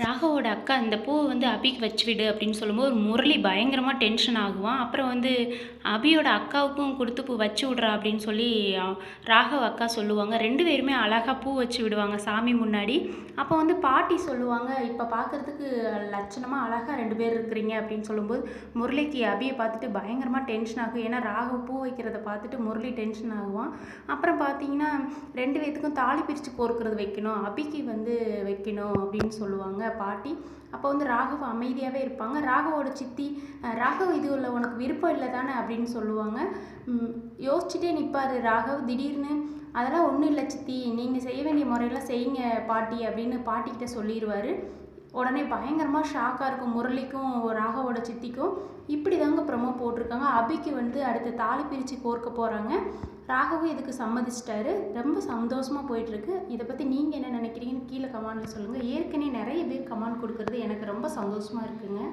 ராகவோட அக்கா இந்த பூவ அபிக்கு வச்சு விடு அப்படின்னு சொல்லும்போது முரளி பயங்கரமா டென்ஷன் ஆகுவான். அப்புறம் அபியோட அக்காவுக்கும் குடுத்து பூ வச்சு விட்றா அப்படின்னு சொல்லி ராகவ் அக்கா சொல்லுவாங்க. 2 பேருமே அழகா பூ வச்சு விடுவாங்க சாமி முன்னாடி. அப்போ பாட்டி சொல்லுவாங்க, "இப்ப பார்க்கறதுக்கு லட்சணமா அழகா 2 பேர் இருக்கிறீங்க" அப்படின்னு சொல்லும்போது, முரளிக்கு அபிய பார்த்துட்டு பயங்கரமா டென்ஷன் ஆகும். ஏன்னா ராகவ் பூ வைக்கிறத பார்த்துட்டு முரளி டென்ஷன் ஆகுவான். அப்புறம் பார்த்தீங்கன்னா 2 பேத்துக்கும் தாலி பிரிச்சு கோர்க்கிறது வைக்கணும். அபிக்கு வைக்கணும் அப்படின்னு சொல்லுவாங்க பாட்டி. அப்போ ராகவ் அமைதியாகவே இருப்பாங்க. ராகவோட சித்தி, "ராகவ் இதுல உனக்கு விருப்பம் இல்லை தானே" அப்படின்னு சொல்லுவாங்க. யோசிச்சுட்டே நிற்பார் ராகவ். திடீர்னு, "அதெல்லாம் ஒன்றும் இல்லை சித்தி, நீங்கள் செய்ய வேண்டிய முறையெல்லாம் செய்யுங்க பாட்டி" அப்படின்னு பாட்டிக்கிட்ட சொல்லிடுவார். உடனே பயங்கரமாக ஷாக்காக இருக்கும் முரளிக்கும் ராகவோட சித்திக்கும். இப்படி தாங்க ப்ரமோ போட்டிருக்காங்க. அபிக்கு அடுத்து தாலி பிரித்து கோர்க்க போகிறாங்க. ராகவும் இதுக்கு சம்மதிச்சிட்டாரு. ரொம்ப சந்தோஷமாக போயிட்டுருக்கு. இதை பற்றி நீங்கள் என்ன நினைக்கிறீங்கன்னு கீழே கமெண்டில் சொல்லுங்கள். ஏற்கனவே நிறைய பேர் கமெண்ட் கொடுக்குறது எனக்கு ரொம்ப சந்தோஷமாக இருக்குங்க.